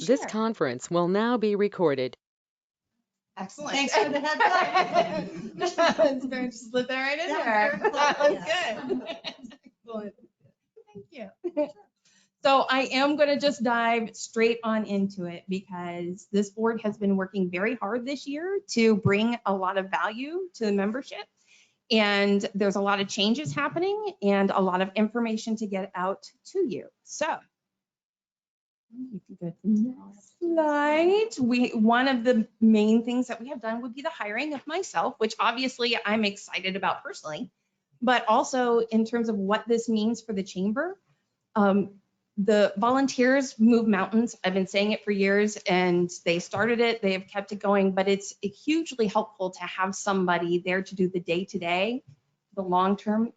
This share. conference will now be recorded. Excellent. Thanks for the heads up. It's going to slip that right in That was there. very cool, That was yes. good. Excellent. Thank you. So I am going to just dive straight on into it because this board has been working very hard this year to bring a lot of value to the membership. And there's a lot of changes happening and a lot of information to get out to you. So if you go to the next slide, one of the main things that we have done would be the hiring of myself, which obviously I'm excited about personally, but also in terms of what this means for the chamber. The volunteers move mountains. I've been saying it for years, and they started it, they have kept it going, but it's hugely helpful to have somebody there to do the day-to-day, the long-term.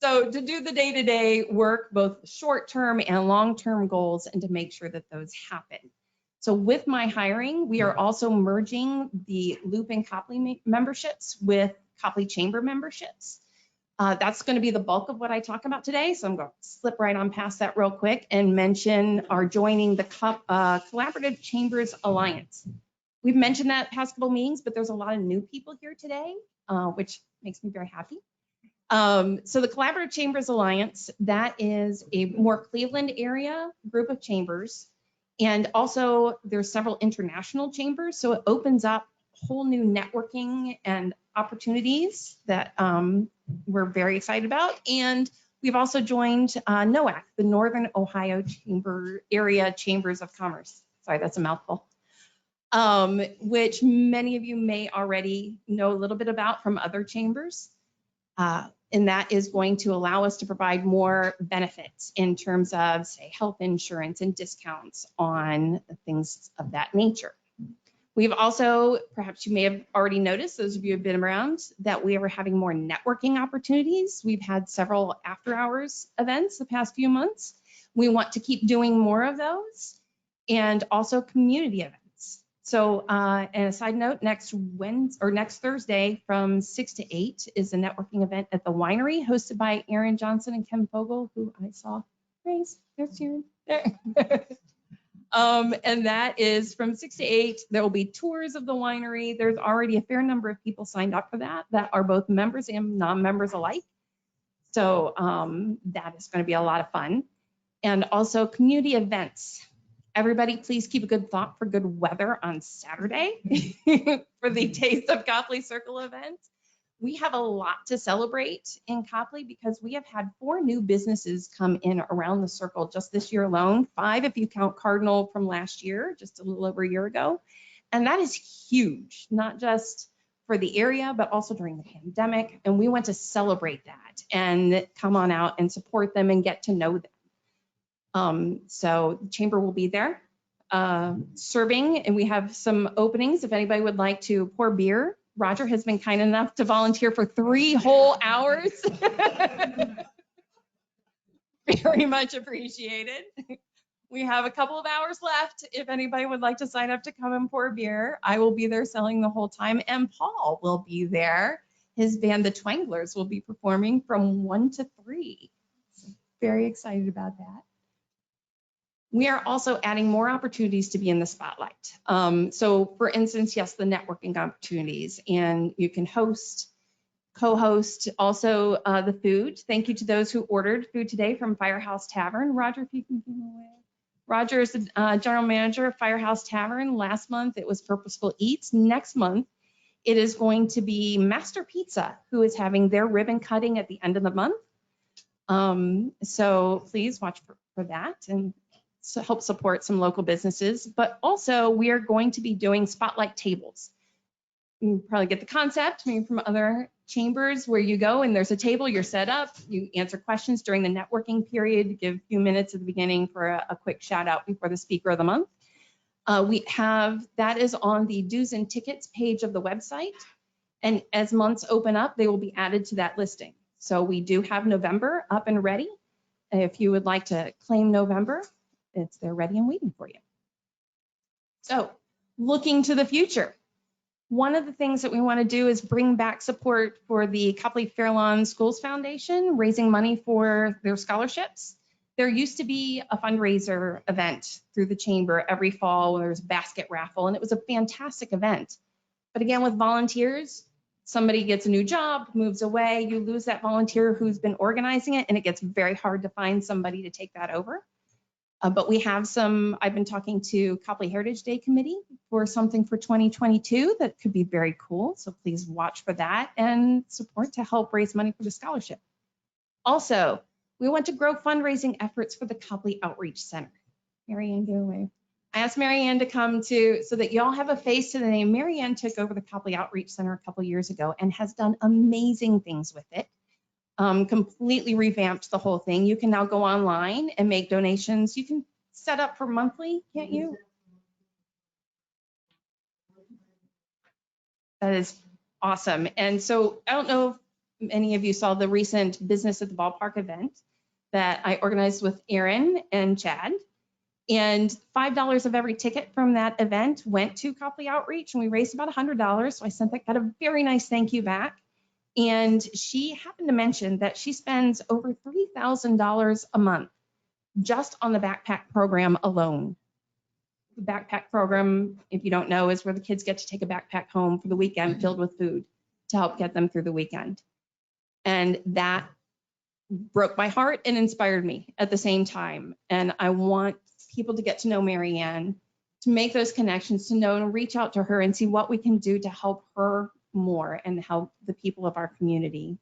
So to do the day-to-day work, both short-term and long-term goals, and to make sure that those happen. So with my hiring, we are also merging the Loop and Copley memberships with Copley Chamber memberships. That's going to be the bulk of what I talk about today. So I'm going to slip right on past that real quick and mention our joining the Collaborative Chambers Alliance. We've mentioned that past couple meetings, but there's a lot of new people here today, which makes me very happy. So the Collaborative Chambers Alliance, that is a more Cleveland area group of chambers. And also there's several international chambers. So it opens up whole new networking and opportunities that we're very excited about. And we've also joined NOAC, the Northern Ohio Chamber Area Chambers of Commerce. Sorry, that's a mouthful. Which many of you may already know a little bit about from other chambers. And that is going to allow us to provide more benefits in terms of, say, health insurance and discounts on things of that nature. We've also, perhaps you may have already noticed, those of you who have been around, that we are having more networking opportunities. We've had several after hours events the past few months. We want to keep doing more of those, and also community events. So, and a side note, next Thursday from 6 to 8 is a networking event at the winery hosted by Aaron Johnson and Kim Fogel, who I saw raise. There's Aaron. There. And that is from 6 to 8. There will be tours of the winery. There's already a fair number of people signed up for that are both members and non-members alike. So that is going to be a lot of fun. And also community events. Everybody, please keep a good thought for good weather on Saturday for the Taste of Copley Circle event. We have a lot to celebrate in Copley because we have had 4 new businesses come in around the circle just this year alone, 5 if you count Cardinal from last year, just a little over a year ago. And that is huge, not just for the area, but also during the pandemic. And we want to celebrate that and come on out and support them and get to know them. So the chamber will be there serving, and we have some openings if anybody would like to pour beer. Roger has been kind enough to volunteer for 3 whole hours. Very much appreciated. We have a couple of hours left. If anybody would like to sign up to come and pour beer, I will be there selling the whole time, and Paul will be there. His band, the Twanglers, will be performing from 1 to 3. So very excited about that. We are also adding more opportunities to be in the spotlight. So for instance, yes, the networking opportunities, and you can host, co-host, also the food. Thank you to those who ordered food today from Firehouse Tavern. Roger, if you can give away. Roger is the general manager of Firehouse Tavern. Last month it was Purposeful Eats. Next month it is going to be Master Pizza, who is having their ribbon cutting at the end of the month. So please watch for that and help support some local businesses. But also we are going to be doing spotlight tables. You probably get the concept, maybe from other chambers, where you go and there's a table, you're set up, you answer questions during the networking period, give a few minutes at the beginning for a quick shout out before the speaker of the month. We have, that is on the dues and tickets page of the website. And as months open up, they will be added to that listing. So we do have November up and ready. If you would like to claim November, it's there ready and waiting for you. So looking to the future, One of the things that we want to do is bring back support for the Copley Fairlawn Schools Foundation, raising money for their scholarships. There used to be a fundraiser event through the chamber every fall where there was a basket raffle, and it was a fantastic event. But again, with volunteers, somebody gets a new job, moves away, you lose that volunteer who's been organizing it, and it gets very hard to find somebody to take that over. But we have I've been talking to Copley Heritage Day Committee for something for 2022 that could be very cool. So please watch for that and support to help raise money for the scholarship. Also, we want to grow fundraising efforts for the Copley Outreach Center. Marianne, get away. I asked Marianne to come so that y'all have a face to the name. Marianne took over the Copley Outreach Center a couple years ago and has done amazing things with it. Completely revamped the whole thing. You can now go online and make donations. You can set up for monthly, can't you? That is awesome. And so I don't know if any of you saw the recent Business at the Ballpark event that I organized with Aaron and Chad. And $5 of every ticket from that event went to Copley Outreach, and we raised about $100. So I got a very nice thank you back. And she happened to mention that she spends over $3,000 a month just on the backpack program alone. The backpack program, if you don't know, is where the kids get to take a backpack home for the weekend filled with food to help get them through the weekend. And that broke my heart and inspired me at the same time. And I want people to get to know Marianne, to make those connections, to know and reach out to her and see what we can do to help her more and help the people of our community.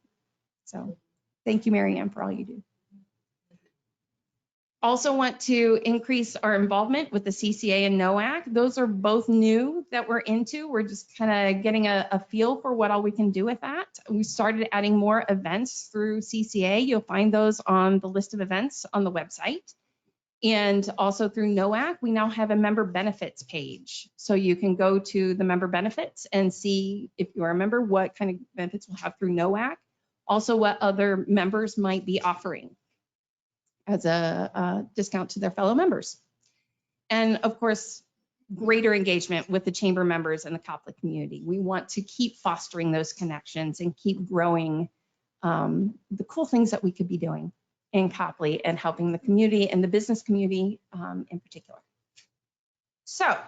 So thank you, Marianne, for all you do. Also want to increase our involvement with the CCA and NOAC. Those are both new that we're into. We're just kind of getting a feel for what all we can do with that. We started adding more events through CCA. You'll find those on the list of events on the website. And also through NOAC, we now have a member benefits page. So you can go to the member benefits and see, if you are a member, what kind of benefits we'll have through NOAC. Also what other members might be offering as a discount to their fellow members. And of course, greater engagement with the chamber members and the Copley community. We want to keep fostering those connections and keep growing the cool things that we could be doing in Copley and helping the community and the business community in particular. So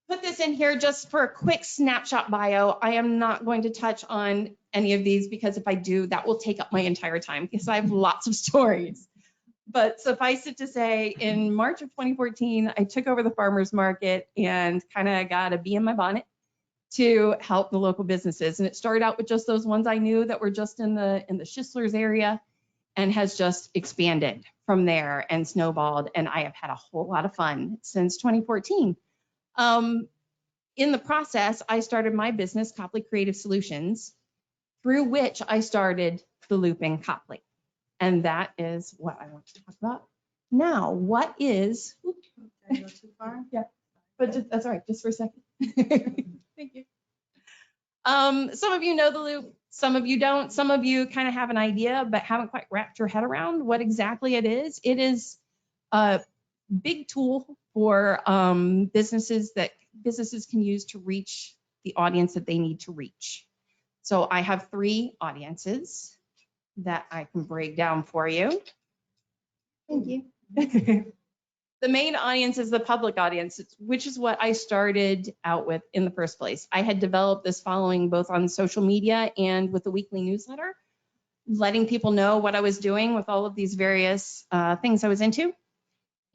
put this in here just for a quick snapshot bio. I am not going to touch on any of these because if I do, that will take up my entire time because I have lots of stories. But suffice it to say, in March of 2014, I took over the farmers market and kind of got a bee in my bonnet to help the local businesses. And it started out with just those ones I knew that were just in the Schistlers area, and has just expanded from there and snowballed. And I have had a whole lot of fun since 2014. In the process, I started my business, Copley Creative Solutions, through which I started the Loop in Copley. And that is what I want to talk about now. What is, Did I go too far? yeah, but that's all right, just for a second. Thank you. Some of you know the Loop, some of you don't. Some of you kind of have an idea, but haven't quite wrapped your head around what exactly it is. It is a big tool for businesses that businesses can use to reach the audience that they need to reach. So I have 3 audiences that I can break down for you. Thank you. The main audience is the public audience, which is what I started out with in the first place. I had developed this following both on social media and with the weekly newsletter, letting people know what I was doing with all of these various things I was into.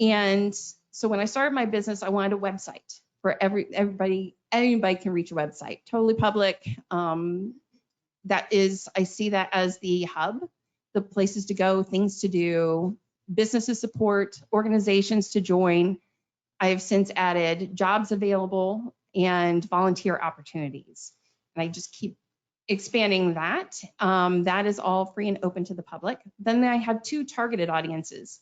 And so when I started my business, I wanted a website for everybody can reach a website, totally public. That is, I see that as the hub, the places to go, things to do, businesses support, organizations to join. I have since added jobs available and volunteer opportunities. And I just keep expanding that. That is all free and open to the public. Then I have 2 targeted audiences.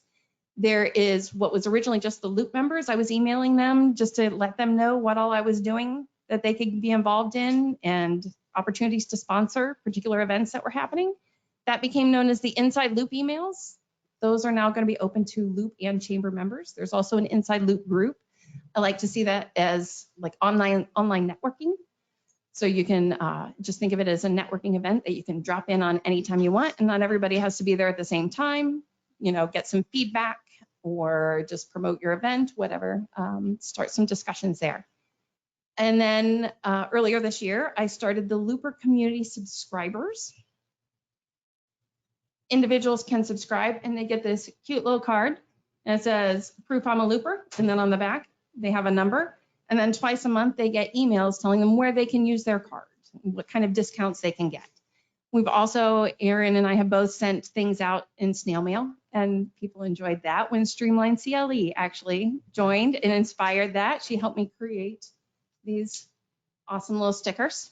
There is what was originally just the Loop members. I was emailing them just to let them know what all I was doing that they could be involved in and opportunities to sponsor particular events that were happening. That became known as the Inside Loop emails. Those are now going to be open to Loop and Chamber members. There's also an Inside Loop group I like to see that as like online networking. So you can just think of it as a networking event that you can drop in on anytime you want, and not everybody has to be there at the same time. You know, get some feedback or just promote your event, whatever. Start some discussions there. And then earlier this year, I started the Looper Community Subscribers. Individuals can subscribe and they get this cute little card and it says proof I'm a looper, and then on the back they have a number, and then twice a month they get emails telling them where they can use their card, what kind of discounts they can get. We've also, Erin and I have both sent things out in snail mail, and people enjoyed that. When Streamline CLE actually joined and inspired that, she helped me create these awesome little stickers.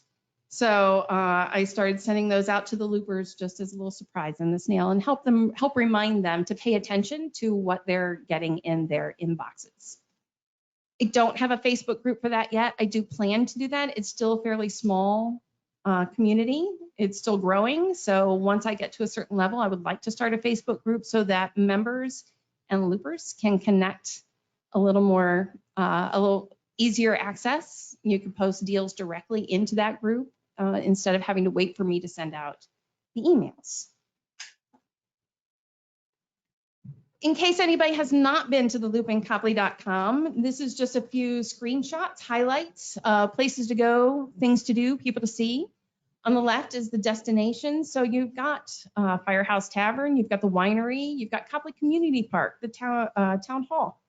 So I started sending those out to the loopers just as a little surprise in the snail, and help remind them to pay attention to what they're getting in their inboxes. I don't have a Facebook group for that yet. I do plan to do that. It's still a fairly small community. It's still growing. So once I get to a certain level, I would like to start a Facebook group so that members and loopers can connect a little more, a little easier access. You can post deals directly into that group instead of having to wait for me to send out the emails. In case anybody has not been to the loopandcopley.com, this is just a few screenshots, highlights, places to go, things to do, people to see. On the left is the destination. So you've got Firehouse Tavern, you've got the winery, you've got Copley Community Park, the town hall,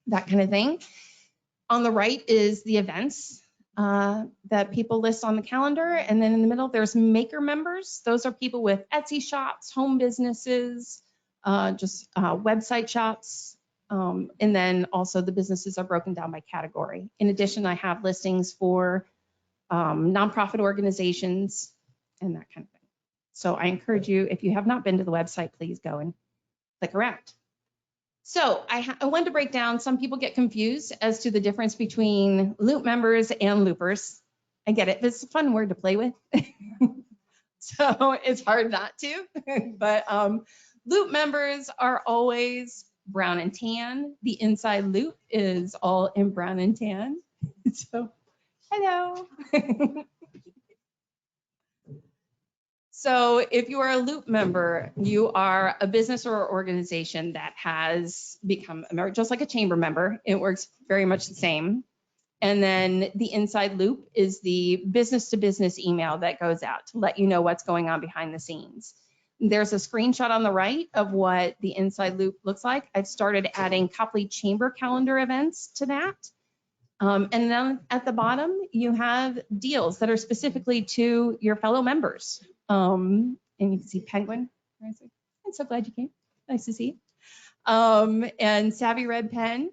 that kind of thing. On the right is the events that people list on the calendar. And then in the middle, there's maker members. Those are people with Etsy shops, home businesses, just website shops. And then also the businesses are broken down by category. In addition, I have listings for nonprofit organizations and that kind of thing. So I encourage you, if you have not been to the website, please go and click around. So I wanted to break down, some people get confused as to the difference between Loop members and loopers. I get it, it's a fun word to play with. So it's hard not to, but Loop members are always brown and tan. The inside loop is all in brown and tan. So, hello. So if you are a Loop member, you are a business or organization that has become just like a chamber member. It works very much the same. And then the inside loop is the business to business email that goes out to let you know what's going on behind the scenes. There's a screenshot on the right of what the inside loop looks like. I've started adding Copley Chamber calendar events to that. And then at the bottom, you have deals that are specifically to your fellow members. And you can see Penguin. I'm so glad you came. Nice to see you. And Savvy Red Pen,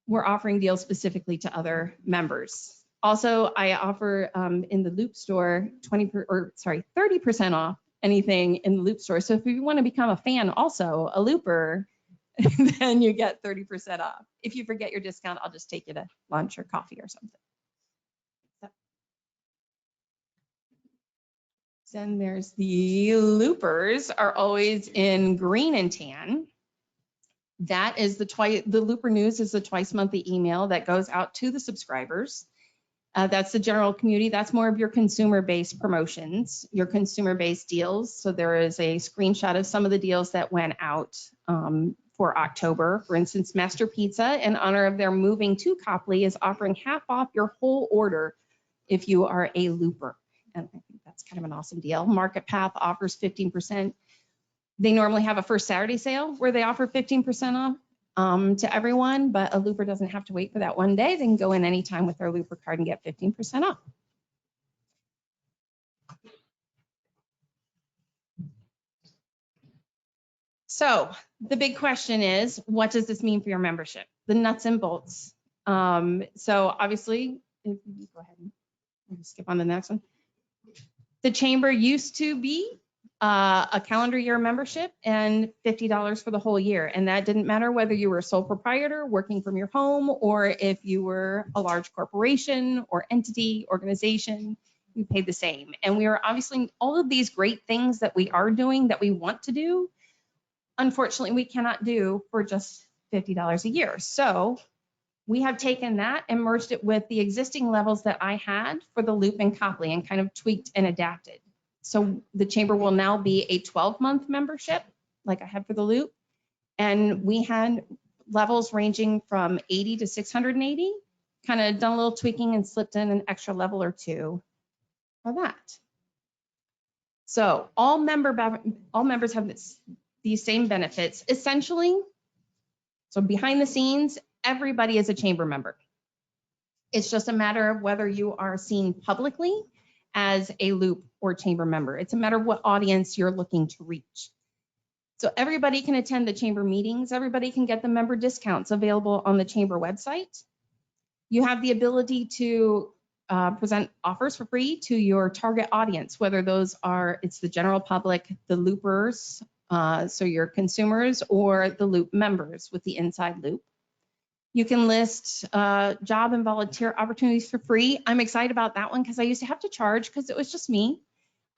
we're offering deals specifically to other members. Also, I offer in the Loop store 30% off anything in the Loop store. So if you want to become a fan, also a Looper, then you get 30% off. If you forget your discount, I'll just take you to lunch or coffee or something. Then there's the Loopers are always in green and tan. That is the Looper News is the twice monthly email that goes out to the subscribers. That's the general community. That's more of your consumer-based promotions, your consumer-based deals. So there is a screenshot of some of the deals that went out for October. For instance, Master Pizza, in honor of their moving to Copley, is offering half off your whole order if you are a Looper. And I think that's kind of an awesome deal. Market Path offers 15%. They normally have a first Saturday sale where they offer 15% off to everyone, but a Looper doesn't have to wait for that one day. They can go in anytime with their Looper card and get 15% off. So the big question is, what does this mean for your membership? The nuts and bolts. So obviously, if you go ahead and skip on to the next one. The chamber used to be a calendar year membership and $50 for the whole year. And that didn't matter whether you were a sole proprietor working from your home or if you were a large corporation or entity, organization, you paid the same. And we are obviously all of these great things that we are doing that we want to do, unfortunately, we cannot do for just $50 a year. So We have taken that and merged it with the existing levels that I had for the Loop and Copley and kind of tweaked and adapted. So the chamber will now be a 12-month membership like I had for the Loop. And we had levels ranging from 80 to 680, kind of done a little tweaking and slipped in an extra level or two for that. So all members have these same benefits essentially. So behind the scenes, everybody is a chamber member. It's just a matter of whether you are seen publicly as a Loop or chamber member. It's a matter of what audience you're looking to reach. So everybody can attend the chamber meetings. Everybody can get the member discounts available on the chamber website. You have the ability to present offers for free to your target audience, whether those are, it's the general public, the Loopers, so your consumers, or the Loop members with the inside Loop. You can list job and volunteer opportunities for free. I'm excited about that one because I used to have to charge because it was just me.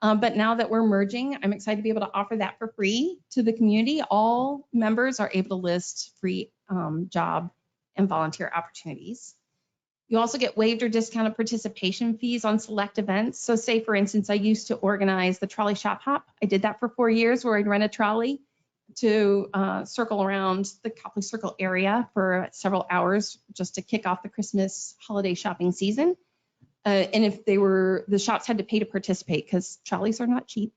But now that we're merging, I'm excited to be able to offer that for free to the community. All members are able to list free job and volunteer opportunities. You also get waived or discounted participation fees on select events. So say, for instance, I used to organize the trolley shop hop. I did that for 4 years where I'd rent a trolley to circle around the Copley Circle area for several hours just to kick off the Christmas holiday shopping season. And if the shops had to pay to participate because trolleys are not cheap.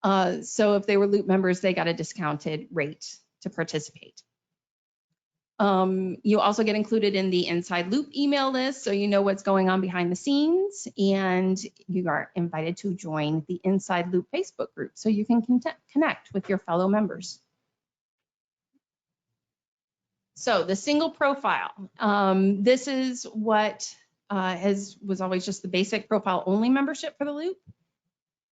So if they were Loop members, they got a discounted rate to participate. You also get included in the Inside Loop email list, so you know what's going on behind the scenes, and you are invited to join the Inside Loop Facebook group so you can connect with your fellow members. So the single profile, this is what was always just the basic profile only membership for the Loop.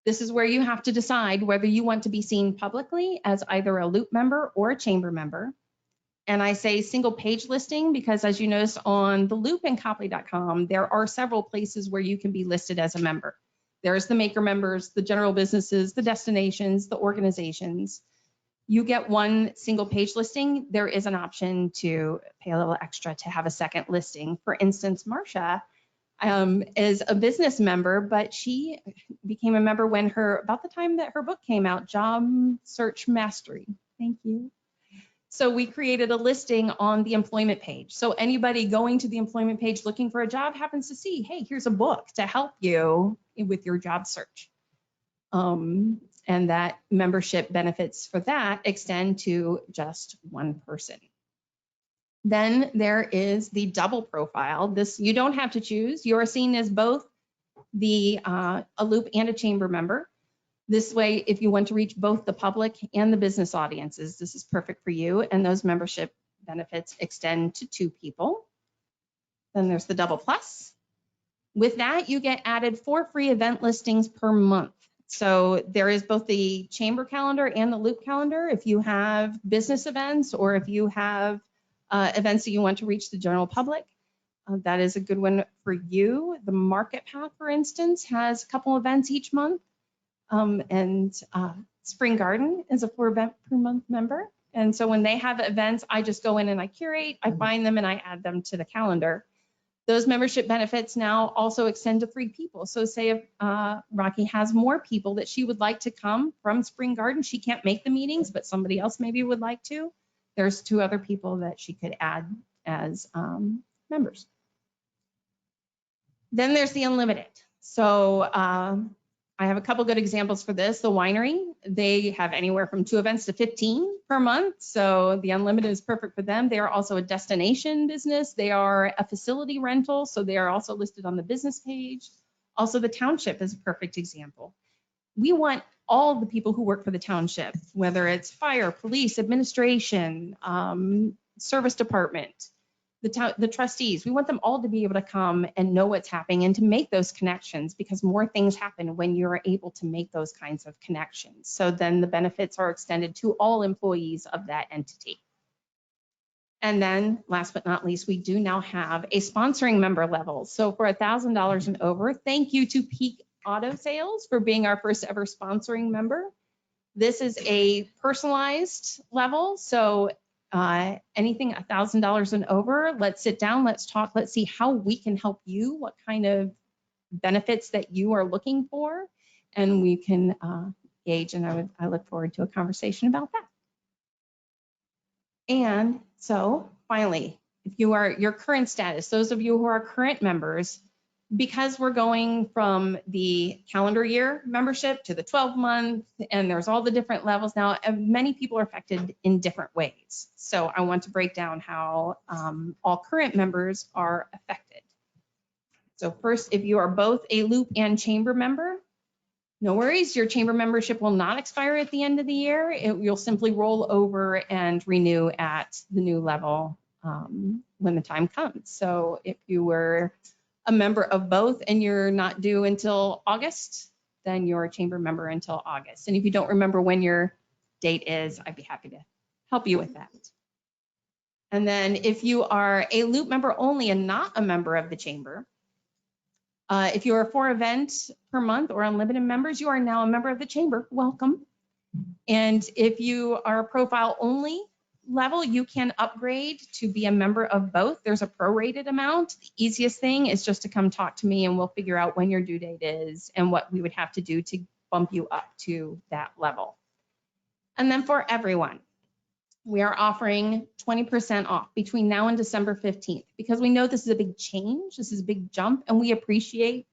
This is where you have to decide whether you want to be seen publicly as either a Loop member or a chamber member. And I say single page listing because, as you notice on the Loop and Copley.com, there are several places where you can be listed as a member. There's the maker members, the general businesses, the destinations, the organizations. You get one single page listing. There is an option to pay a little extra to have a second listing. For instance, Marcia is a business member, but she became a member when about the time that her book came out, Job Search Mastery. Thank you. So we created a listing on the employment page. So anybody going to the employment page looking for a job happens to see, hey, here's a book to help you with your job search. And that membership benefits for that extend to just one person. Then there is the double profile. This, you don't have to choose. You are seen as both a Loop and a chamber member. This way, if you want to reach both the public and the business audiences, this is perfect for you. And those membership benefits extend to 2 people. Then there's the double plus. With that, you get added 4 free event listings per month. So there is both the chamber calendar and the Loop calendar. If you have business events or if you have events that you want to reach the general public, that is a good one for you. The Market Path, for instance, has a couple events each month. And Spring Garden is a 4 event per month member. And so when they have events, I just go in and I curate, I find them and I add them to the calendar. Those membership benefits now also extend to 3 people. So say if Rocky has more people that she would like to come from Spring Garden, she can't make the meetings, but somebody else maybe would like to. There's 2 other people that she could add as members. Then there's the unlimited. So I have a couple good examples for this. The winery, they have anywhere from 2 events to 15 per month. So the unlimited is perfect for them. They are also a destination business. They are a facility rental. So they are also listed on the business page. Also, the township is a perfect example. We want all the people who work for the township, whether it's fire, police, administration, service department, the trustees, we want them all to be able to come and know what's happening and to make those connections, because more things happen when you're able to make those kinds of connections. So then the benefits are extended to all employees of that entity. And then last but not least, we do now have a sponsoring member level. So for $1,000 and over, thank you to Peak Auto Sales for being our first ever sponsoring member. This is a personalized level. So anything $1,000 and over, let's sit down, let's talk, let's see how we can help you, what kind of benefits that you are looking for, and we can gauge, and I look forward to a conversation about that. And so finally, if you are your current status, those of you who are current members, because we're going from the calendar year membership to the 12-month, and there's all the different levels now, many people are affected in different ways. So I want to break down how all current members are affected. So first, if you are both a Loop and Chamber member, no worries, your Chamber membership will not expire at the end of the year. You'll simply roll over and renew at the new level when the time comes. So if you were a member of both and you're not due until August, then you're a Chamber member until August. And if you don't remember when your date is, I'd be happy to help you with that. And then if you are a Loop member only and not a member of the Chamber, if you are 4 events per month or unlimited members, you are now a member of the Chamber. Welcome. And if you are a profile only level, you can upgrade to be a member of both. There's a prorated amount. The easiest thing is just to come talk to me and we'll figure out when your due date is and what we would have to do to bump you up to that level. And then for everyone, we are offering 20% off between now and December 15th because we know this is a big change. This is a big jump, and we appreciate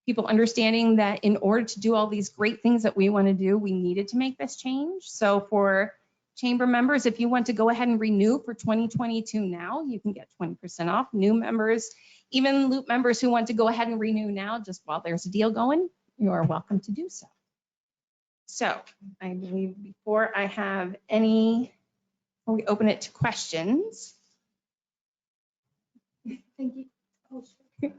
people understanding that in order to do all these great things that we want to do, we needed to make this change. So for Chamber members, if you want to go ahead and renew for 2022 now, you can get 20% off. New members, even Loop members who want to go ahead and renew now, just while there's a deal going, you are welcome to do so. So I believe before I have any, we open it to questions. Thank you. Oh, sure.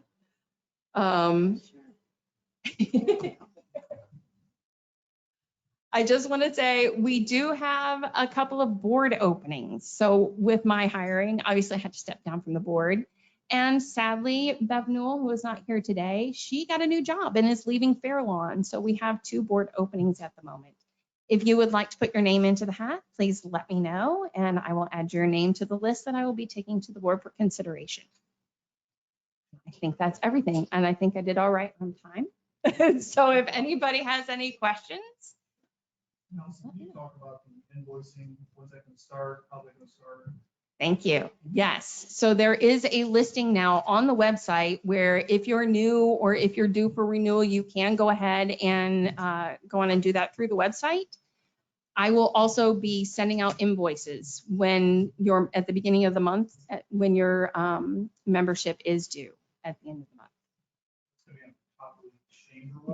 I just want to say we do have a couple of board openings. So with my hiring, obviously I had to step down from the board. And sadly, Bev Newell, who is not here today, she got a new job and is leaving Fair Lawn. So we have 2 board openings at the moment. If you would like to put your name into the hat, please let me know, and I will add your name to the list that I will be taking to the board for consideration. I think that's everything, and I think I did all right on time. So if anybody has any questions. Can you talk about the invoicing, when's that going to start, how they're going to start? Thank you. Yes. So there is a listing now on the website where if you're new or if you're due for renewal, you can go ahead and go on and do that through the website. I will also be sending out invoices when you're at the beginning of the month, when your membership is due at the end of the month.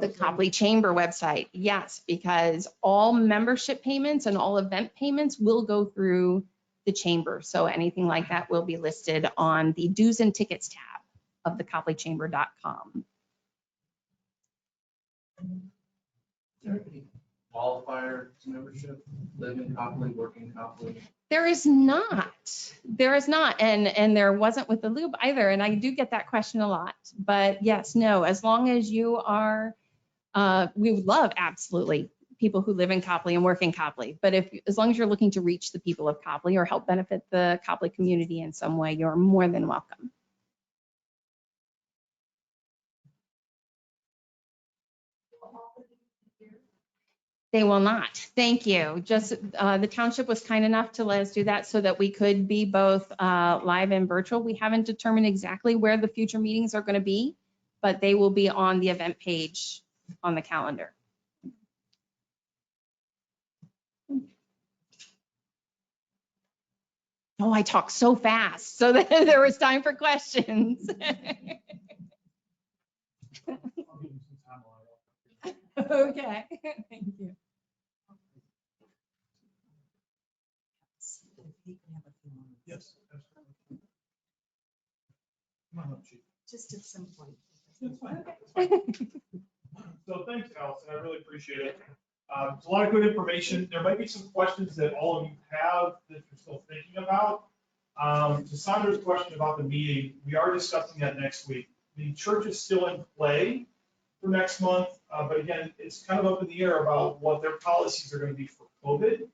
The Copley Chamber website, yes, because all membership payments and all event payments will go through the Chamber. So anything like that will be listed on the dues and tickets tab of the copleychamber.com. Qualifier membership, live in Copley, work in Copley? There is not, and there wasn't with the Loop either. And I do get that question a lot, but yes, no, as long as you are, we would love absolutely people who live in Copley and work in Copley. But as long as you're looking to reach the people of Copley or help benefit the Copley community in some way, you're more than welcome. They will not. Thank you. Just the township was kind enough to let us do that so that we could be both live and virtual. We haven't determined exactly where the future meetings are going to be, but they will be on the event page on the calendar. Oh, I talk so fast so that there was time for questions. Okay, thank you. Yes. Absolutely. Come on up, Chief. Just at some point. That's fine. So thanks, Allison. I really appreciate it. It's a lot of good information. There might be some questions that all of you have that you're still thinking about. To Sandra's question about the meeting, we are discussing that next week. The church is still in play for next month, but again, it's kind of up in the air about what their policies are going to be for COVID.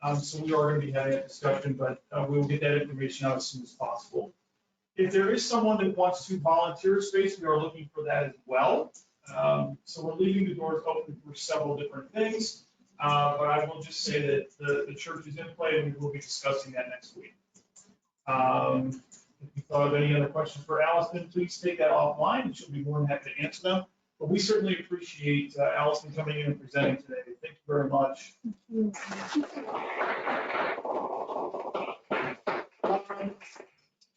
So we are going to be having that discussion, but we will get that information out as soon as possible. If there is someone that wants to volunteer space, we are looking for that as well. So we're leaving the doors open for several different things. But I will just say that the church is in play, and we will be discussing that next week. If you thought of any other questions for Allison, please take that offline, and she'll be more than happy to answer them. But we certainly appreciate Allison coming in and presenting today. Thank you very much.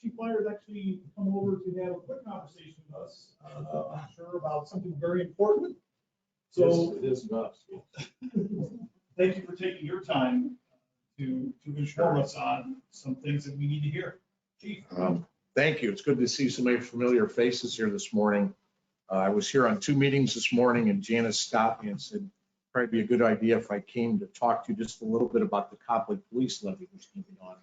Chief Myers actually come over to have a quick conversation with us, I'm sure about something very important. So It is not. thank you for taking your time to inform us on some things that we need to hear. Chief. Thank you. It's good to see so many familiar faces here this morning. I was here on 2 meetings this morning, and Janice stopped me and said, probably be a good idea if I came to talk to you just a little bit about the Copley police levy that's going to be on.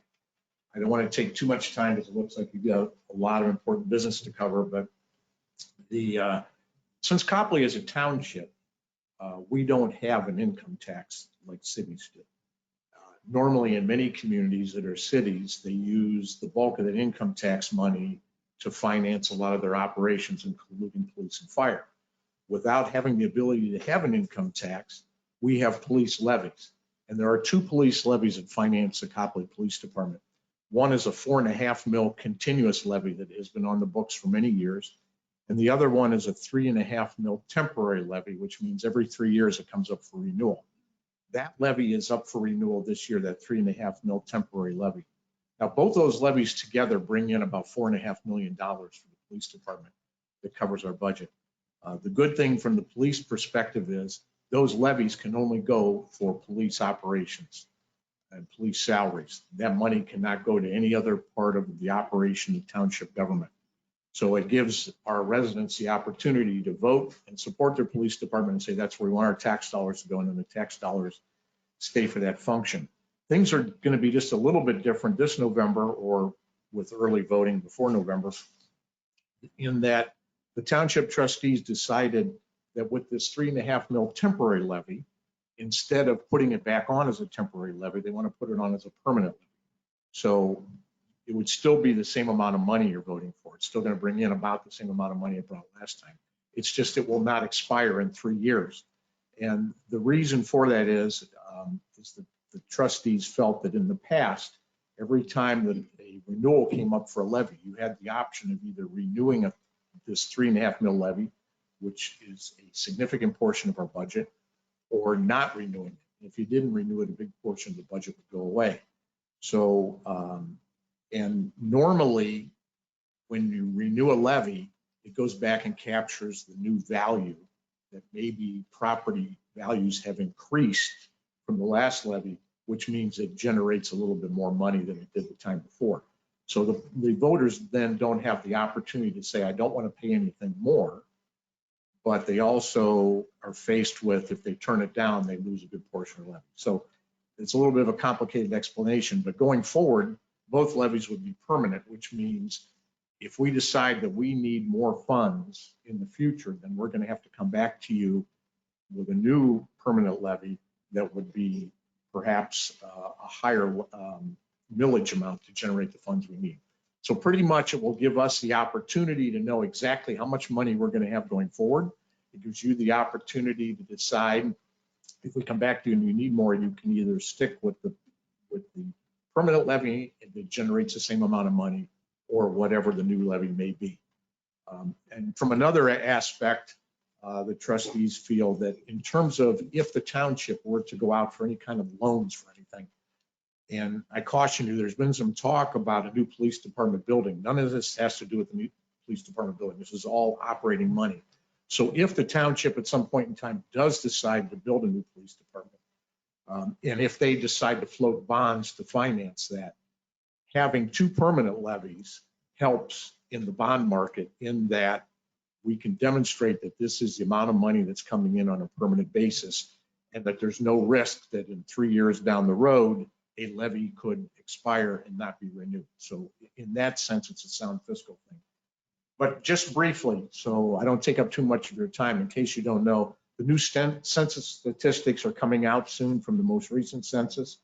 I don't want to take too much time because it looks like you've got a lot of important business to cover, but since Copley is a township, we don't have an income tax like cities do. Normally in many communities that are cities, they use the bulk of that income tax money to finance a lot of their operations, including police and fire. Without having the ability to have an income tax, we have police levies. And there are 2 police levies that finance the Copley Police Department. One is a $4.5 million continuous levy that has been on the books for many years. And the other one is a $3.5 million temporary levy, which means every 3 years it comes up for renewal. That levy is up for renewal this year, that $3.5 million temporary levy. Now, both those levies together bring in about $4.5 million for the police department that covers our budget. The good thing from the police perspective is those levies can only go for police operations and police salaries. That money cannot go to any other part of the operation of township government. So it gives our residents the opportunity to vote and support their police department and say that's where we want our tax dollars to go, and then the tax dollars stay for that function. Things are going to be just a little bit different this November, or with early voting before November, in that the township trustees decided that with this $3.5 million temporary levy, instead of putting it back on as a temporary levy, they want to put it on as a permanent levy. So it would still be the same amount of money you're voting for. It's still going to bring in about the same amount of money it brought last time. It's just it will not expire in 3 years. And the reason for that is that the trustees felt that in the past, every time that a renewal came up for a levy, you had the option of either renewing this $3.5 million levy, which is a significant portion of our budget, or not renewing it. If you didn't renew it, a big portion of the budget would go away. So, and normally when you renew a levy, it goes back and captures the new value that maybe property values have increased from the last levy, which means it generates a little bit more money than it did the time before. So the voters then don't have the opportunity to say, I don't want to pay anything more, but they also are faced with, if they turn it down, they lose a good portion of the levy. So it's a little bit of a complicated explanation, but going forward, both levies would be permanent, which means if we decide that we need more funds in the future, then we're going to have to come back to you with a new permanent levy that would be perhaps a higher millage amount to generate the funds we need. So pretty much it will give us the opportunity to know exactly how much money we're going to have going forward. It gives you the opportunity to decide if we come back to you and you need more, you can either stick with the permanent levy that generates the same amount of money, or whatever the new levy may be. And from another aspect, the trustees feel that in terms of if the township were to go out for any kind of loans for anything, and I caution you, there's been some talk about a new police department building. None of this has to do with the new police department building. This is all operating money. So if the township at some point in time does decide to build a new police department, and if they decide to float bonds to finance that, having 2 permanent levies helps in the bond market, in that we can demonstrate that this is the amount of money that's coming in on a permanent basis, and that there's no risk that in 3 years down the road, a levy could expire and not be renewed. So in that sense, it's a sound fiscal thing. But just briefly, so I don't take up too much of your time, in case you don't know, the new census statistics are coming out soon from the most recent census.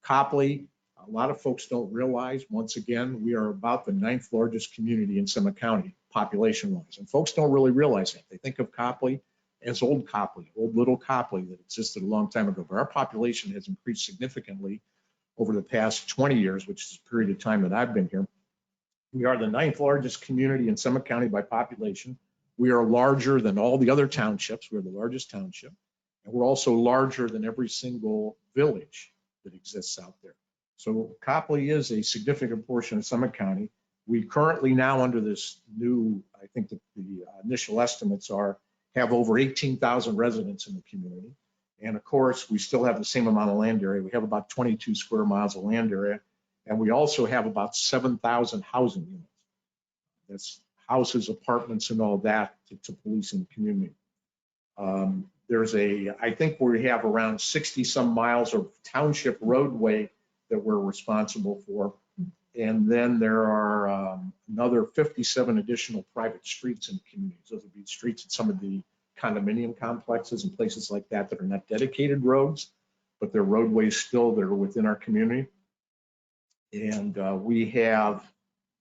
Copley, a lot of folks don't realize, once again, we are about the 9th largest community in Summit County, population-wise. And folks don't really realize that. They think of Copley as old Copley, old little Copley that existed a long time ago. But our population has increased significantly over the past 20 years, which is a period of time that I've been here. We are the 9th largest community in Summit County by population. We are larger than all the other townships. We're the largest township. And we're also larger than every single village that exists out there. So Copley is a significant portion of Summit County. We currently now, under this new, I think that the initial estimates are, have over 18,000 residents in the community. And of course, we still have the same amount of land area. We have about 22 square miles of land area. And we also have about 7,000 housing units. That's houses, apartments, and all that to police in the community. I think we have around 60 some miles of township roadway that we're responsible for. And then there are another 57 additional private streets in the communities. Those would be streets at some of the condominium complexes and places like that that are not dedicated roads, but they're roadways still that are within our community. And we have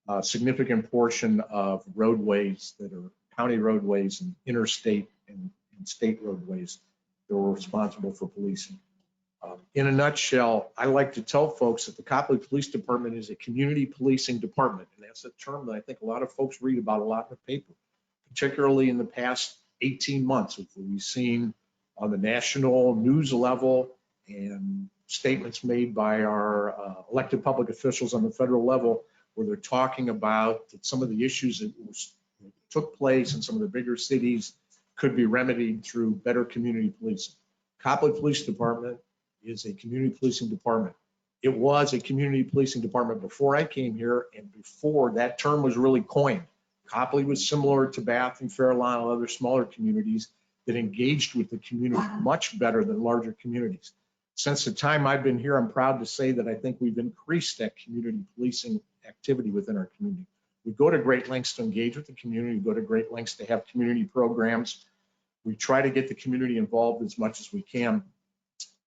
a significant portion of roadways that are county roadways and interstate and state roadways that we're responsible for policing. In a nutshell, I like to tell folks that the Copley Police Department is a community policing department. And that's a term that I think a lot of folks read about a lot in the paper, particularly in the past 18 months. We've seen on the national news level and statements made by our elected public officials on the federal level where they're talking about that some of the issues that took place in some of the bigger cities could be remedied through better community policing. Copley Police Department is a community policing department. It was a community policing department before I came here and before that term was really coined. Copley was similar to Bath and Fairlawn and other smaller communities that engaged with the community much better than larger communities. Since the time I've been here, I'm proud to say that I think we've increased that community policing activity within our community. We go to great lengths to engage with the community. We go to great lengths to have community programs. We try to get the community involved as much as we can.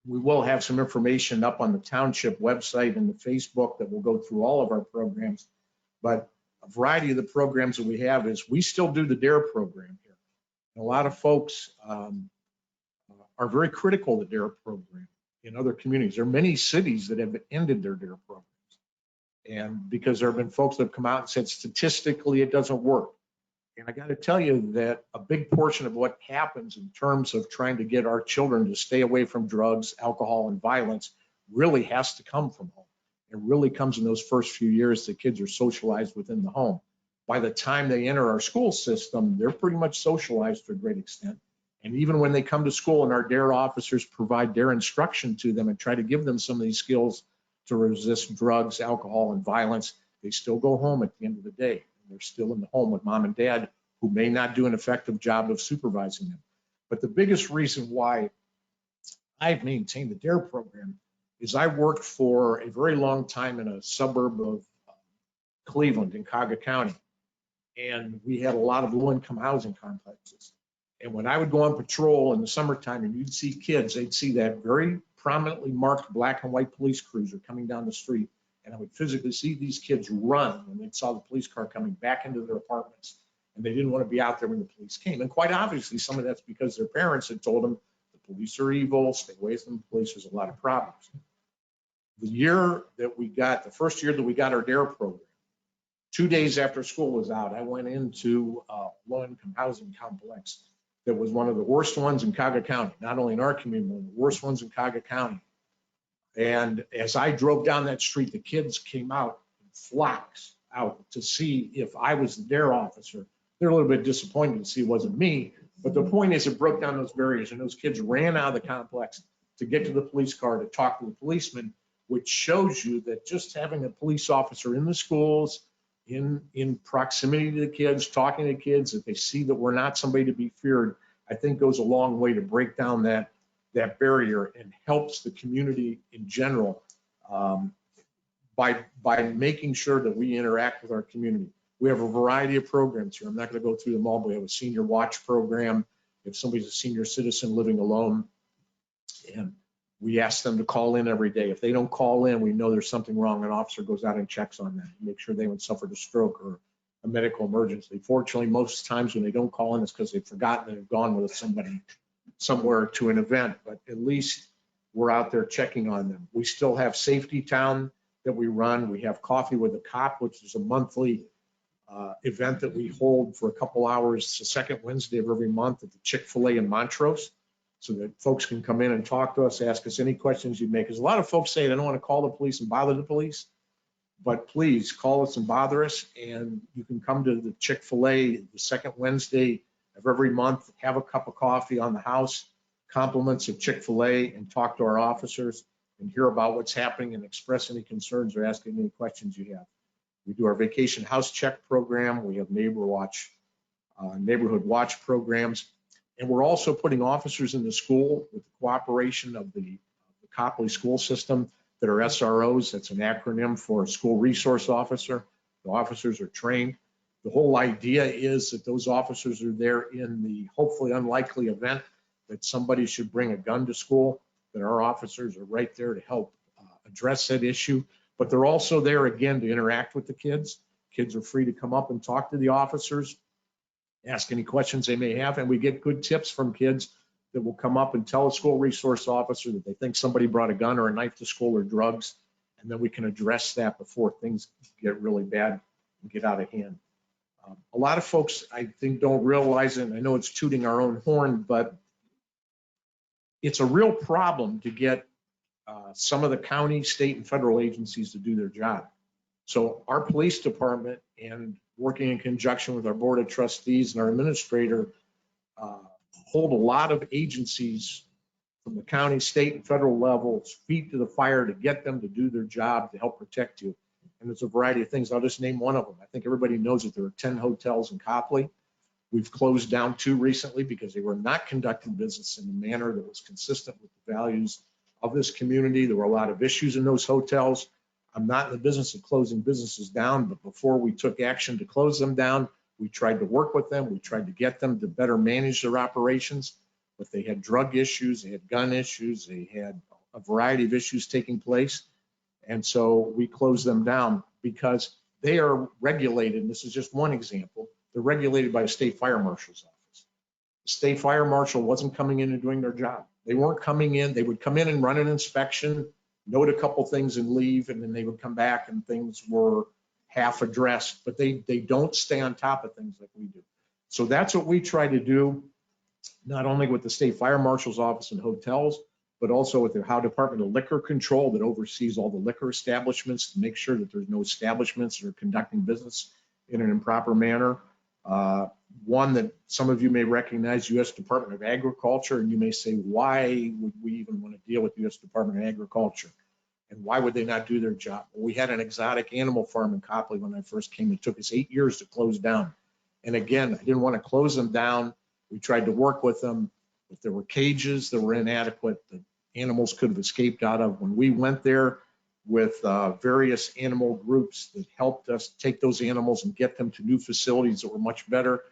We will have some information up on the township website and the Facebook that will go through all of our programs. But a variety of the programs that we have is we still do the DARE program here. And a lot of folks are very critical of the DARE program in other communities. There are many cities that have ended their DARE programs. And because there have been folks that have come out and said statistically it doesn't work. And I got to tell you that a big portion of what happens in terms of trying to get our children to stay away from drugs, alcohol, and violence really has to come from home. It really comes in those first few years that kids are socialized within the home. By the time they enter our school system, they're pretty much socialized to a great extent. And even when they come to school and our DARE officers provide DARE instruction to them and try to give them some of these skills to resist drugs, alcohol, and violence, they still go home at the end of the day. They're still in the home with mom and dad who may not do an effective job of supervising them. But the biggest reason why I've maintained the DARE program is I worked for a very long time in a suburb of Cleveland in Cuyahoga County. And we had a lot of low-income housing complexes. And when I would go on patrol in the summertime and you'd see kids, they'd see that very prominently marked black and white police cruiser coming down the street. And I would physically see these kids run when they saw the police car coming back into their apartments. And they didn't want to be out there when the police came. And quite obviously, some of that's because their parents had told them the police are evil, stay away from the police, there's a lot of problems. The year that we got, the first year that we got our DARE program, 2 days after school was out, I went into a low-income housing complex that was one of the worst ones in Cuyahoga County, not only in our community, but the worst ones in Cuyahoga County. And as I drove down that street, the kids came out in flocks out to see if I was the DARE officer. They're a little bit disappointed to see it wasn't me. But the point is it broke down those barriers and those kids ran out of the complex to get to the police car to talk to the policeman, which shows you that just having a police officer in the schools, in proximity to the kids, talking to kids, that they see that we're not somebody to be feared, I think goes a long way to break down that barrier and helps the community in general by making sure that we interact with our community. We have a variety of programs here. I'm not going to go through them all, but we have a senior watch program if somebody's a senior citizen living alone. And We ask them to call in every day. If they don't call in, we know there's something wrong. An officer goes out and checks on them, make sure they haven't suffered a stroke or a medical emergency. Fortunately, most times when they don't call in, it's because they've forgotten and have gone with somebody somewhere to an event, but at least we're out there checking on them. We still have Safety Town that we run. We have Coffee with a Cop, which is a monthly event that we hold for a couple hours, the second Wednesday of every month at the Chick-fil-A in Montrose, so that folks can come in and talk to us, ask us any questions you make. Because a lot of folks say they don't want to call the police and bother the police, but please call us and bother us. And you can come to the Chick-fil-A the second Wednesday of every month, have a cup of coffee on the house, compliments of Chick-fil-A, and talk to our officers and hear about what's happening and express any concerns or ask any questions you have. We do our vacation house check program. We have neighborhood watch programs. And we're also putting officers in the school with the cooperation of the Copley school system that are SROs. That's an acronym for School Resource Officer. The officers are trained. The whole idea is that those officers are there in the hopefully unlikely event that somebody should bring a gun to school, that our officers are right there to help address that issue. But they're also there, again, to interact with the kids. Kids are free to come up and talk to the officers, ask any questions they may have, and we get good tips from kids that will come up and tell a school resource officer that they think somebody brought a gun or a knife to school or drugs, and then we can address that before things get really bad and get out of hand. A lot of folks, I think, don't realize it, and I know it's tooting our own horn, but it's a real problem to get some of the county, state, and federal agencies to do their job. So our police department, and working in conjunction with our board of trustees and our administrator, hold a lot of agencies from the county, state, and federal levels feet to the fire to get them to do their job to help protect you. And there's a variety of things. I'll just name one of them. I think everybody knows that there are 10 hotels in Copley. We've closed down 2 recently because they were not conducting business in a manner that was consistent with the values of this community. There were a lot of issues in those hotels. I'm not in the business of closing businesses down, but before we took action to close them down, we tried to work with them. We tried to get them to better manage their operations, but they had drug issues, they had gun issues, they had a variety of issues taking place. And so we closed them down because they are regulated. And this is just one example. They're regulated by the state fire marshal's office. The state fire marshal wasn't coming in and doing their job. They weren't coming in. They would come in and run an inspection, note a couple things and leave, and then they would come back and things were half addressed, but they don't stay on top of things like we do. So that's what we try to do, not only with the state fire marshal's office and hotels, but also with the Ohio Department of Liquor Control that oversees all the liquor establishments to make sure that there's no establishments that are conducting business in an improper manner. One that some of you may recognize, U.S. Department of Agriculture, and you may say, why would we even want to deal with U.S. Department of Agriculture? And why would they not do their job? Well, we had an exotic animal farm in Copley when I first came. It took us 8 years to close down. And again, I didn't want to close them down. We tried to work with them. If there were cages that were inadequate, the animals could have escaped out of. When we went there with various animal groups that helped us take those animals and get them to new facilities that were much better,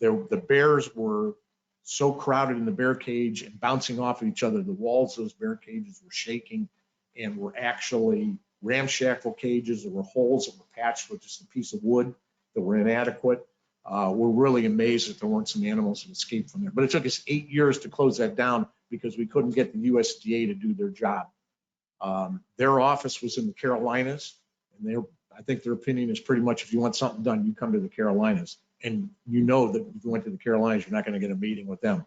the bears were so crowded in the bear cage and bouncing off of each other. The walls of those bear cages were shaking and were actually ramshackle cages. There were holes that were patched with just a piece of wood that were inadequate. We're really amazed that there weren't some animals that escaped from there. But it took us 8 years to close that down because we couldn't get the USDA to do their job. Their office was in the Carolinas, and I think their opinion is pretty much if you want something done, you come to the Carolinas. And you know that if you went to the Carolinas, you're not going to get a meeting with them.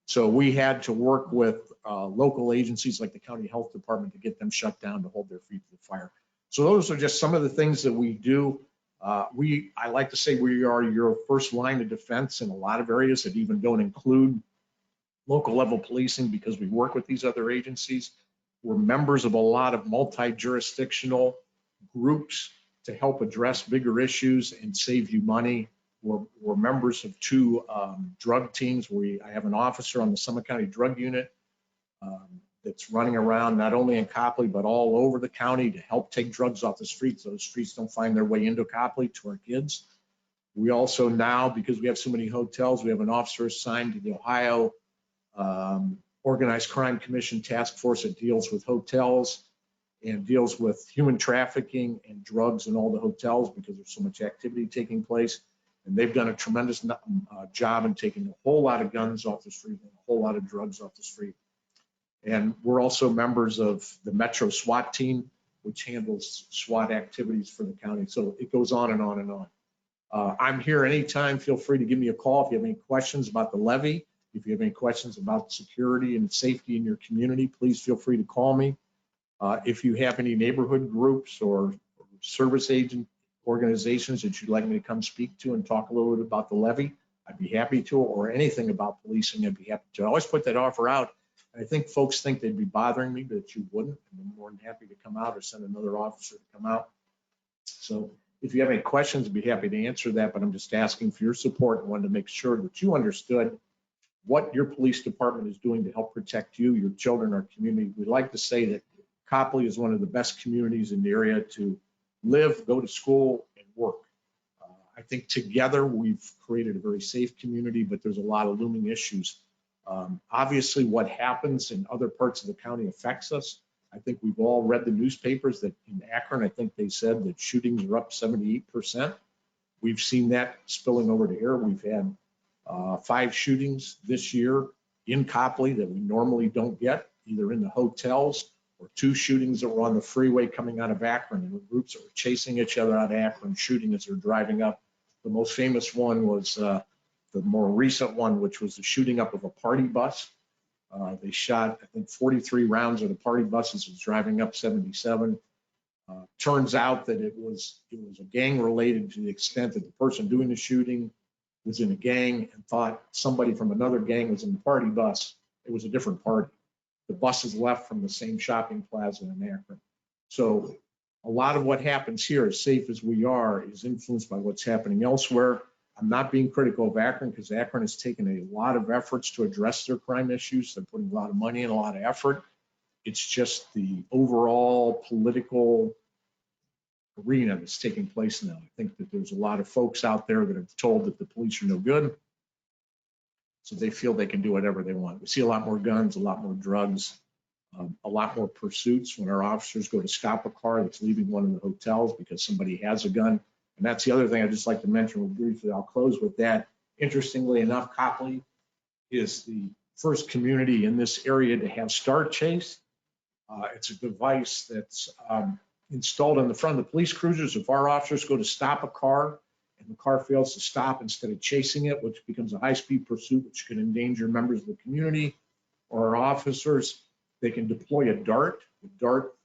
So we had to work with local agencies like the county health department to get them shut down to hold their feet to the fire. So those are just some of the things that we do. I like to say we are your first line of defense in a lot of areas that even don't include local level policing because we work with these other agencies. We're members of a lot of multi-jurisdictional groups to help address bigger issues and save you money. We're members of 2 drug teams. I have an officer on the Summit County Drug Unit that's running around not only in Copley, but all over the county to help take drugs off the streets so the streets don't find their way into Copley to our kids. We also now, because we have so many hotels, we have an officer assigned to the Ohio Organized Crime Commission task force that deals with hotels and deals with human trafficking and drugs in all the hotels because there's so much activity taking place. And they've done a tremendous job in taking a whole lot of guns off the street and a whole lot of drugs off the street. And we're also members of the Metro SWAT team, which handles SWAT activities for the county. So it goes on and on and on. I'm here anytime. Feel free to give me a call if you have any questions about the levy. If you have any questions about security and safety in your community, please feel free to call me. If you have any neighborhood groups or service agent organizations that you'd like me to come speak to and talk a little bit about the levy, I'd be happy to, or anything about policing, I'd be happy to. I always put that offer out. I think folks think they'd be bothering me, but you wouldn't. I'm more than happy to come out or send another officer to come out. So if you have any questions, I'd be happy to answer that, but I'm just asking for your support and wanted to make sure that you understood what your police department is doing to help protect you, your children, our community. We like to say that Copley is one of the best communities in the area to live, go to school, and work. I think together we've created a very safe community, but there's a lot of looming issues. Obviously, what happens in other parts of the county affects us. I think we've all read the newspapers that in Akron, I think they said that shootings are up 78%. We've seen that spilling over to here. We've had 5 shootings this year in Copley that we normally don't get, either in the hotels or 2 shootings that were on the freeway coming out of Akron, and groups that were chasing each other out of Akron, shooting as they're driving up. The most famous one was the more recent one, which was the shooting up of a party bus. They shot, I think, 43 rounds at a party bus as it was driving up 77. Turns out that it was a gang related to the extent that the person doing the shooting was in a gang and thought somebody from another gang was in the party bus. It was a different party. The buses left from the same shopping plaza in Akron. So a lot of what happens here, as safe as we are, is influenced by what's happening elsewhere. I'm not being critical of Akron because Akron has taken a lot of efforts to address their crime issues. They're putting a lot of money and a lot of effort. It's just the overall political arena that's taking place now. I think that there's a lot of folks out there that are told that the police are no good, so they feel they can do whatever they want. We see a lot more guns, a lot more drugs, a lot more pursuits when our officers go to stop a car that's leaving one of the hotels because somebody has a gun. And that's the other thing I'd just like to mention briefly. I'll close with that. Interestingly enough, Copley is the first community in this area to have Start Chase. It's a device that's installed on the front of the police cruisers. If our officers go to stop a car and the car fails to stop, instead of chasing it, which becomes a high-speed pursuit, which can endanger members of the community or our officers, they can deploy a dart. The dart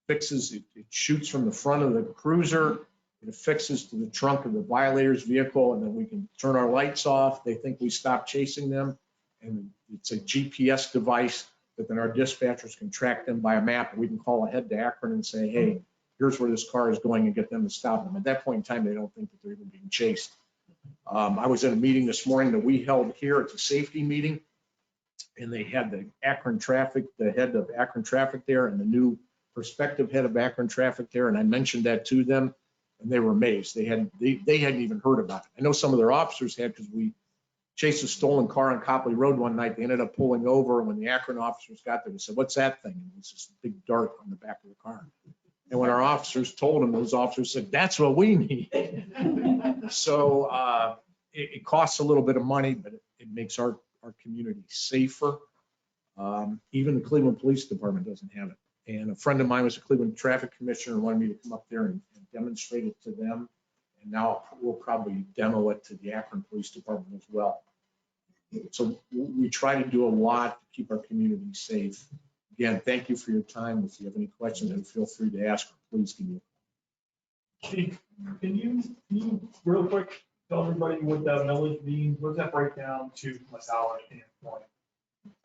fixes, it shoots from the front of the cruiser. It affixes to the trunk of the violator's vehicle, and then we can turn our lights off. They think we stopped chasing them, and it's a GPS device that then our dispatchers can track them by a map, and we can call ahead to Akron and say, hey, here's where this car is going, and get them to stop them. At that point in time, they don't think that they're even being chased. I was in a meeting this morning that we held here. It's a safety meeting, and they had the Akron traffic, the head of Akron traffic there, and the new prospective head of Akron traffic there, and I mentioned that to them. And they were amazed. They hadn't even heard about it. I know some of their officers had because we chased a stolen car on Copley Road one night. They ended up pulling over. And when the Akron officers got there, they said, what's that thing? And it was this big dart on the back of the car. And when our officers told them, those officers said, that's what we need. So it costs a little bit of money, but it makes our community safer. Even the Cleveland Police Department doesn't have it. And a friend of mine was a Cleveland traffic commissioner and wanted me to come up there and demonstrate it to them. And now we'll probably demo it to the Akron Police Department as well. So we try to do a lot to keep our community safe. Again, thank you for your time. If you have any questions, feel free to ask. Please give me a call. Chief, can you real quick tell everybody what that millage means? What does that break down to from a dollar standpoint?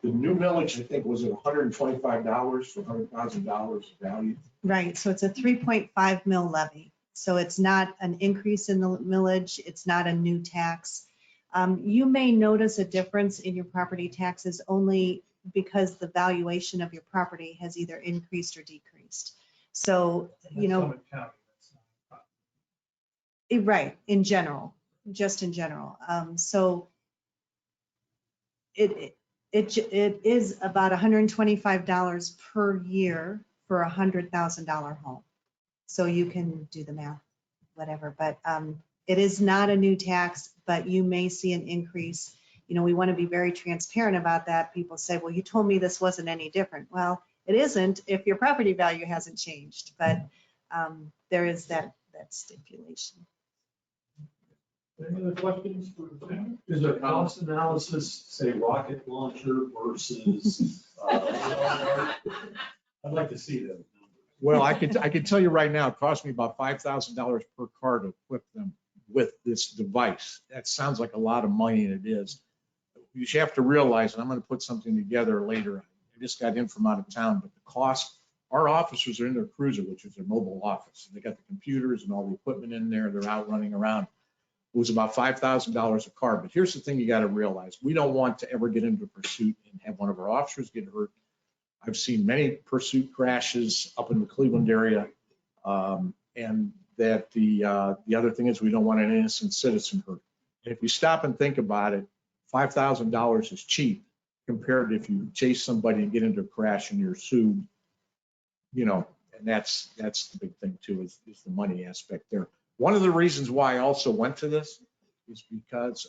The new millage, I think, was at $125 for $100,000 of value. Right, so it's a 3.5 mil levy. So it's not an increase in the millage. It's not a new tax. You may notice a difference in your property taxes only because the valuation of your property has either increased or decreased. So, you know, right, in general, just in general. So It is about $125 per year for a $100,000 home. So you can do the math, whatever, but it is not a new tax, but you may see an increase. You know, we want to be very transparent about that. People say, well, you told me this wasn't any different. Well, it isn't if your property value hasn't changed, but there is that stipulation. Any other questions for Sam? Is there cost analysis, say rocket launcher versus, I'd like to see that. Well, I can tell you right now, it cost me about $5,000 per car to equip them with this device. That sounds like a lot of money, and it is. You should have to realize, and I'm going to put something together later. I just got in from out of town, but the cost, our officers are in their cruiser, which is their mobile office. They got the computers and all the equipment in there. They're out running around. It was about $5,000 a car. But here's the thing you got to realize. We don't want to ever get into a pursuit and have one of our officers get hurt. I've seen many pursuit crashes up in the Cleveland area. And that the other thing is we don't want an innocent citizen hurt. And if you stop and think about it, $5,000 is cheap compared to if you chase somebody and get into a crash and you're sued, you know, and that's the big thing too, is the money aspect there. One of the reasons why I also went to this is because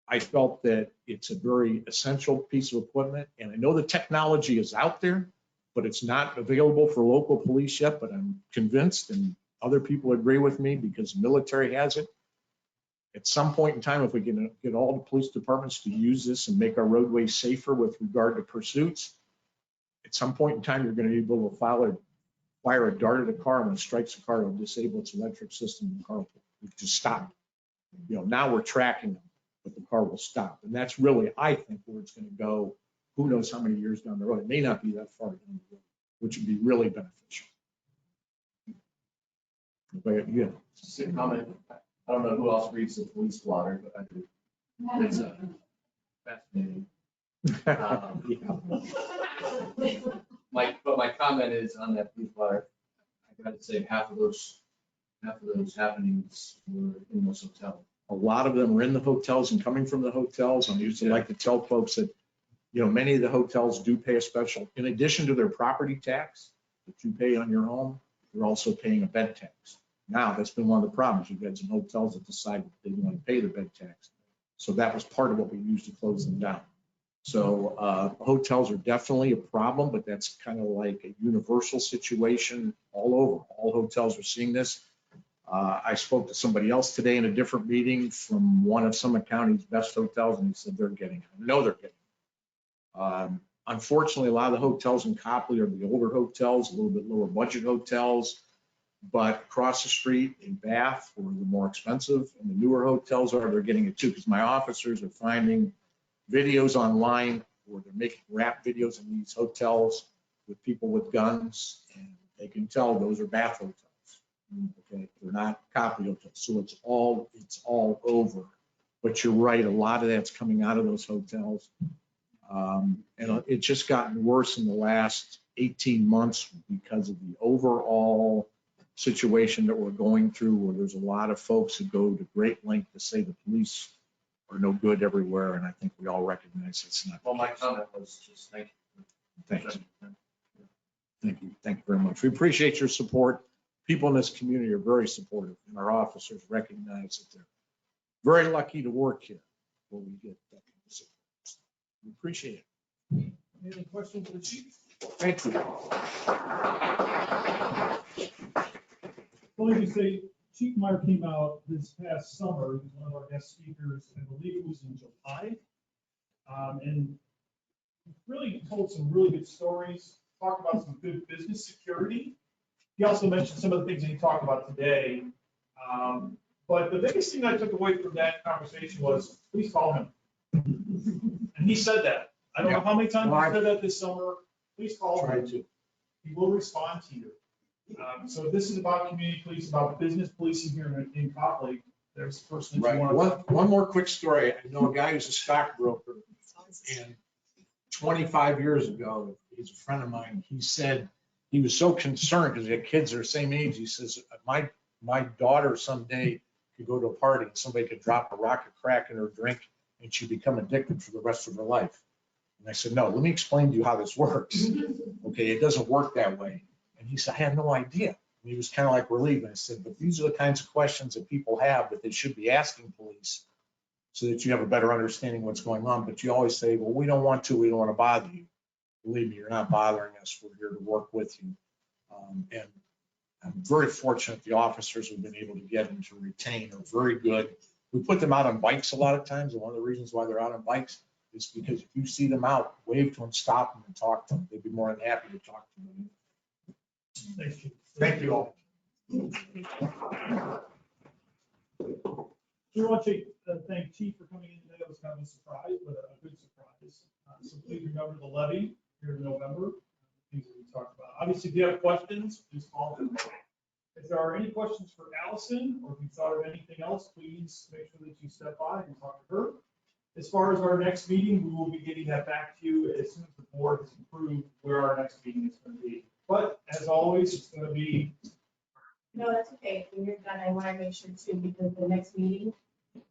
I felt that it's a very essential piece of equipment. And I know the technology is out there, but it's not available for local police yet, but I'm convinced, and other people agree with me because the military has it. At some point in time, if we can get all the police departments to use this and make our roadways safer with regard to pursuits, at some point in time, you're going to be able to fire a dart at a car, and when it strikes the car, it'll disable its electric system, and the car will just stop. You know, now we're tracking them, but the car will stop. And that's really, I think, where it's going to go. Who knows how many years down the road? It may not be that far down the road, which would be really beneficial. But, yeah. Just a comment. I don't know who else reads the police blotter, but I do. It's fascinating. But my comment is on that police blotter. I got to say half of those happenings were in those hotels. A lot of them are in the hotels and coming from the hotels. I used to like to tell folks that, you know, many of the hotels do pay a special, in addition to their property tax that you pay on your home, you're also paying a bed tax. Now, that's been one of the problems. You've had some hotels that decided they didn't want to pay the bed tax. So that was part of what we used to close them down. So hotels are definitely a problem, but that's kind of like a universal situation all over. All hotels are seeing this. I spoke to somebody else today in a different meeting from one of Summit County's best hotels, and he said they're getting it. I know they're getting it. Unfortunately, a lot of the hotels in Copley are the older hotels, a little bit lower budget hotels. But across the street in Bath, where the more expensive and the newer hotels are, they're getting it too, because my officers are finding videos online where they're making rap videos in these hotels with people with guns, and they can tell those are Bath hotels. Okay, they're not Copley hotels, so it's all over. But you're right, a lot of that's coming out of those hotels, and it's just gotten worse in the last 18 months because of the overall situation that we're going through, where there's a lot of folks who go to great length to say the police are no good everywhere, and I think we all recognize it's not. Well, my comment was just thank you. Thanks. Thank you very much. We appreciate your support. People in this community are very supportive, and our officers recognize that they're very lucky to work here where we get that kind of support. We appreciate it. Any questions for the chief? Thank you. Well, like you say, Chief Meyer came out this past summer. He was one of our guest speakers. I believe it was in July. And really told some really good stories, talked about some good business security. He also mentioned some of the things that he talked about today. But the biggest thing I took away from that conversation was, please call him. And he said that. I don't know how many times he said that this summer. Please call him. He will respond to you. So this is about community police, about business policing here in Copley. There's a person. Right. One more quick story. I know a guy who's a stockbroker, and 25 years ago, he's a friend of mine. He said he was so concerned because he had kids that are the same age. He says, my daughter someday could go to a party and somebody could drop a rock of crack in her drink and she'd become addicted for the rest of her life. And I said, no, let me explain to you how this works. Okay, it doesn't work that way. And he said, I had no idea. And he was kind of like relieved. And I said, but these are the kinds of questions that people have that they should be asking police so that you have a better understanding of what's going on. But you always say, well, we don't want to bother you. Believe me, you're not bothering us. We're here to work with you. And I'm very fortunate the officers we've been able to get and to retain are very good. We put them out on bikes a lot of times, and one of the reasons why they're out on bikes is because if you see them out, wave to them, stop them, and talk to them. They'd be more than happy to talk to them. Thanks, Chief. Thank you all. We want to thank Chief for coming in today. It was kind of a surprise, but a good surprise. So please remember the levy here in November, things that we talked about. Obviously, if you have questions, please call them. If there are any questions for Allison, or if you thought of anything else, please make sure that you step by and talk to her. As far as our next meeting, we will be getting that back to you as soon as the board has approved where our next meeting is going to be. But as always, it's going to be. No, that's okay. When you're done, I want to make sure too, because the next meeting,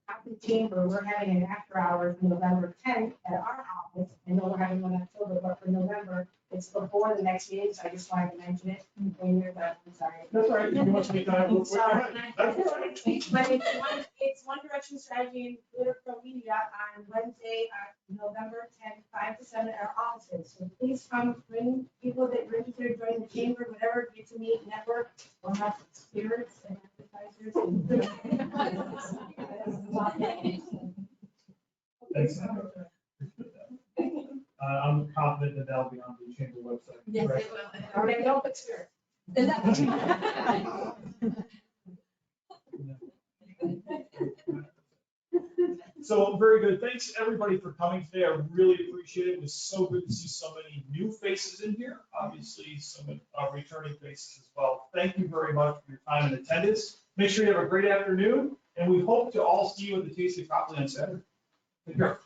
at the chamber, we're having an after hours November 10th at our office. I know we're having one in October, but for November, it's before the next meeting, so I just wanted to mention it. When you're done, I'm sorry. That's all right. You want to make time real quick? Sorry. That's all right. But it's One Direction Strategy and Political Media on Wednesday, November 10th, 5 to 7 at our offices. So please come, bring people that are interested in joining the chamber, whatever, get to meet, network. We'll have spirits and appetizers. Thanks. I'm confident that that'll be on the chamber website. Yes, Right? it will. All right, don't put spirits. So very good. Thanks everybody for coming today. I really appreciate it. It was so good to see so many new faces in here. Obviously, some returning faces as well. Thank you very much for your time and attendance. Make sure you have a great afternoon, and we hope to all see you at the Taste of Copley on Saturday. Take care.